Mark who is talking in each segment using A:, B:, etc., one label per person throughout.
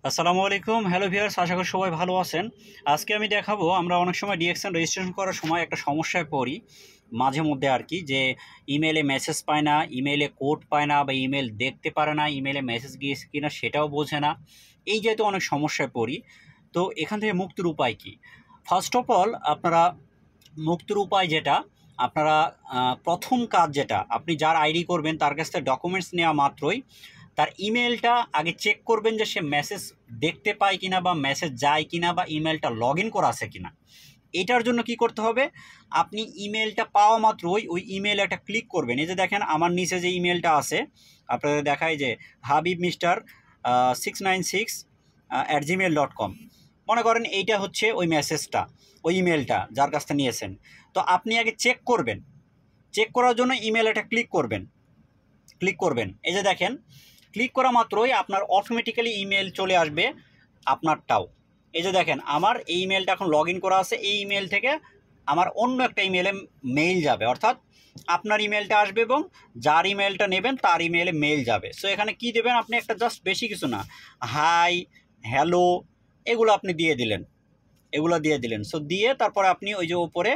A: আসসালামু আলাইকুম, hello viewers, আশা করি সবাই ভালো আছেন। আজকে আমি দেখাবো আমরা অনেক সময় ডিএক্সএন রেজিস্ট্রেশন করার সময় একটা সমস্যায় পড়ি মাঝে মধ্যে আর কি, যে ইমেলে মেসেজ পায় না, ইমেলে কোড পায় না, বা ইমেল দেখতে পারে না, ইমেলে মেসেজ গিয়েছে কিনা সেটাও বোঝে না। এই যেহেতু অনেক সমস্যায় পড়ি, তো এখান থেকে মুক্তির উপায় কি? ফার্স্ট অফ অল আপনারা মুক্তির উপায় যেটা, আপনারা প্রথম কাজ যেটা, আপনি যার আইডি করবেন তার কাছ থেকে ডকুমেন্টস নেওয়া মাত্রই তার ইমেলটা আগে চেক করবেন যে সে মেসেজ দেখতে পায় কিনা, বা মেসেজ যায় কিনা, বা ইমেলটা লগ ইন করা আছে কিনা। এটার জন্য কি করতে হবে, আপনি ইমেলটা পাওয়া মাত্রই ওই ইমেল একটা ক্লিক করবেন। এই যে দেখেন আমার নিচে যে ইমেলটা আছে, আপনাদের দেখায় যে হাবিব মিস্টার 696@gmail.com। মনে করেন এইটা হচ্ছে ওই মেসেজটা, ওই ইমেলটা যার কাছ থেকে নিয়েছেন। তো আপনি আগে চেক করবেন, চেক করার জন্য ইমেল একটা ক্লিক করবেন। এই যে দেখেন, ক্লিক করা মাত্রই আপনার অটোমেটিক্যালি ইমেল চলে আসবে আপনারটাও। এই যে দেখেন আমার এই ইমেলটা এখন লগ ইন করা আছে, এই ইমেল থেকে আমার অন্য একটা ইমেলে মেইল যাবে, অর্থাৎ আপনার ইমেলটা আসবে এবং যার ইমেলটা নেবেন তার ইমেলে মেইল যাবে। সো এখানে কি দেবেন আপনি, একটা জাস্ট বেশি কিছু না, হাই, হ্যালো, এগুলো আপনি দিয়ে দিলেন। সো দিয়ে তারপরে আপনি ওই যে উপরে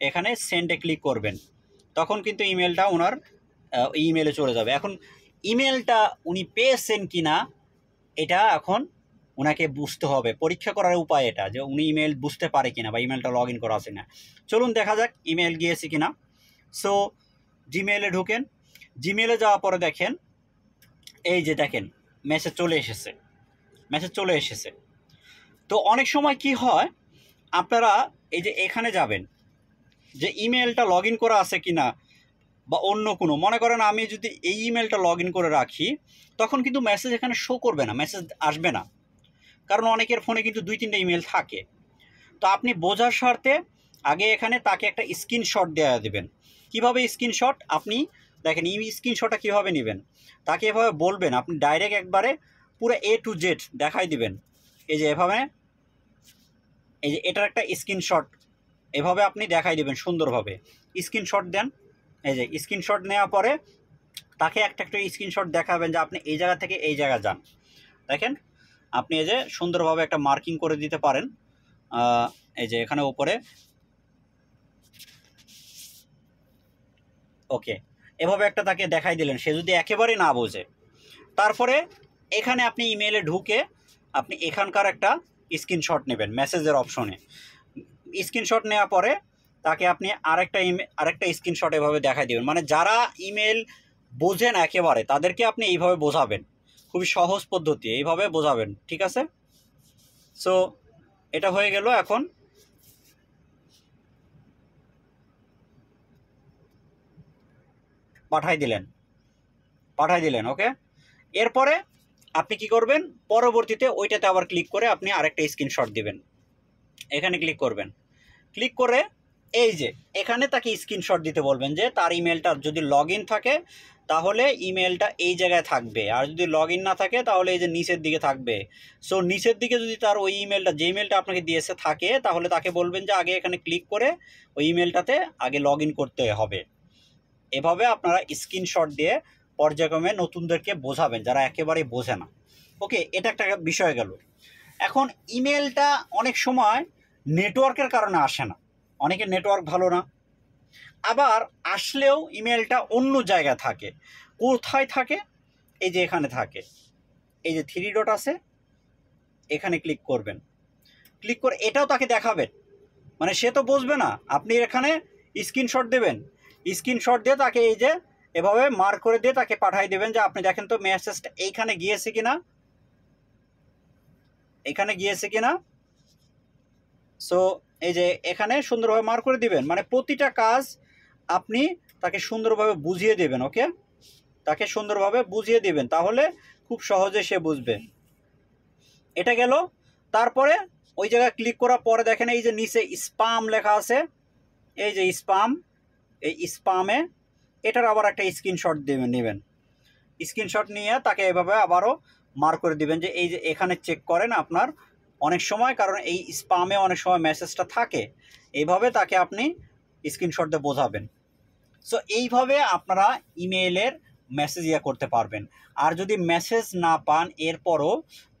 A: এখানে সেন্ডে ক্লিক করবেন, তখন কিন্তু ইমেলটা ওনার ইমেলে চলে যাবে। এখন ইমেলটা উনি পেয়েছেন কি না এটা এখন ওনাকে বুঝতে হবে, পরীক্ষা করার উপায় এটা, যে উনি ইমেল বুঝতে পারে কিনা বা ইমেলটা লগ ইন করা আছে না। চলুন দেখা যাক ইমেল গিয়েছে কিনা। সো জিমেলে ঢুকেন, জিমেলে যাওয়ার পরে দেখেন এই যে দেখেন মেসেজ চলে এসেছে। তো অনেক সময় কি হয়, আপনারা এই যে এখানে যাবেন যে ইমেলটা লগ ইন করা আছে কিনা, বা অন্য কোনো, মনে করেন আমি যদি এই ইমেলটা লগ ইন করে রাখি, তখন কিন্তু মেসেজ এখানে শো করবে না, মেসেজ আসবে না, কারণ অনেকের ফোনে কিন্তু 2-3টা ইমেল থাকে। তো আপনি বোঝার স্বার্থে আগে এখানে তাকে একটা স্ক্রিনশট দেওয়া দেবেন। কিভাবে স্ক্রিনশট, আপনি দেখেন এই স্ক্রিনশটটা কীভাবে নেবেন, তাকে এভাবে বলবেন, আপনি ডাইরেক্ট একবারে পুরো A to Z দেখাই দিবেন। এই যে এভাবে, এই যে এটার একটা স্ক্রিনশট এভাবে আপনি দেখাই দেবেন সুন্দরভাবে, স্ক্রিনশট দেন। এই যে স্ক্রিনশট নেওয়ার পরে তাকে একটা স্ক্রিনশট দেখাবেন যে আপনি এই জায়গা থেকে এই জায়গা যান। দেখেন আপনি এই যে সুন্দরভাবে একটা মার্কিং করে দিতে পারেন, এই যে এখানে উপরে, ওকে, এভাবে একটা তাকে দেখাই দিলেন, সে যদি একেবারেই না বোঝে। তারপরে এখানে আপনি ইমেলে ঢুকে আপনি এখানকার একটা স্ক্রিনশট নেবেন, মেসেজের অপশনে স্ক্রিনশট নেওয়ার পরে তাকে আপনি আরেকটা স্ক্রিনশট এভাবে দেখাই দেবেন। মানে যারা ইমেল বোঝেন একেবারে, তাদেরকে আপনি এইভাবে বোঝাবেন, খুবই সহজ পদ্ধতি, এইভাবে বোঝাবেন, ঠিক আছে? সো এটা হয়ে গেল। এখন পাঠাই দিলেন, ওকে। এরপরে আপনি কি করবেন, পরবর্তীতে ওইটাতে আবার ক্লিক করে আপনি আরেকটা স্ক্রিনশট দিবেন। এখানে ক্লিক করে এই যে এখানে তাকে স্ক্রিনশট দিতে বলবেন, যে তার ইমেলটা যদি লগ ইন থাকে তাহলে ইমেলটা এই জায়গায় থাকবে, আর যদি লগ ইন না থাকে তাহলে এই যে নিচের দিকে থাকবে। সো নিচের দিকে যদি তার ওই ইমেলটা, যে ইমেলটা আপনাকে দিয়েছে থাকে, তাহলে তাকে বলবেন যে আগে এখানে ক্লিক করে ওই ইমেলটাতে আগে লগ ইন করতে হবে। এভাবে আপনারা স্ক্রিনশট দিয়ে পর্যায়ক্রমে নতুনদেরকে বোঝাবেন যারা একেবারেই বোঝে না। ওকে, এটা একটা বিষয় গেল। এখন ইমেলটা অনেক সময় নেটওয়ার্কের কারণে আসে না, অনেকের নেটওয়ার্ক ভালো না, আবার আসলেও ইমেলটা অন্য জায়গায় থাকে। কোথায় থাকে? এই যে এখানে থাকে, এই যে 3 ডট আছে, এখানে ক্লিক করবেন, ক্লিক করে এটাও তাকে দেখাবেন। মানে সে তো বুঝবে না, আপনি এখানে স্ক্রিনশট দেবেন, স্ক্রিনশট দিয়ে তাকে এই যে এভাবে মার্ক করে দিয়ে তাকে পাঠিয়ে দেবেন যে আপনি দেখেন তো মেসেজটা এইখানে গিয়েছে কিনা। সো এই যে এখানে সুন্দরভাবে মার্ক করে দিবেন, মানে প্রতিটা কাজ আপনি তাকে সুন্দরভাবে বুঝিয়ে দেবেন। ওকে, তাকে সুন্দরভাবে বুঝিয়ে দিবেন, তাহলে খুব সহজে সে বুঝবে। এটা গেল। তারপরে ওই জায়গায় ক্লিক করার পরে দেখেন এই যে নিচে স্পাম লেখা আছে, এই যে স্পাম, এই স্পামে এটার আবার একটা স্ক্রিনশট নেবেন। স্ক্রিনশট নিয়ে তাকে এভাবে আবারও মার্ক করে দিবেন যে এই যে এখানে চেক করেন আপনার অনেক সময়, কারণ এই স্পামে অনেক সময় মেসেজটা থাকে, এইভাবে তাকে আপনি স্ক্রিনশট দিয়ে বোঝাবেন। সো এইভাবে আপনারা ইমেইলের মেসেজ ইয়া করতে পারবেন। আর যদি মেসেজ না পান এরপরও,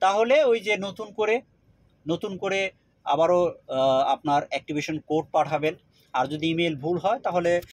A: তাহলে ওই যে নতুন করে আবারও আপনার অ্যাক্টিভেশন কোড পাঠাবেন। আর যদি ইমেল ভুল হয় তাহলে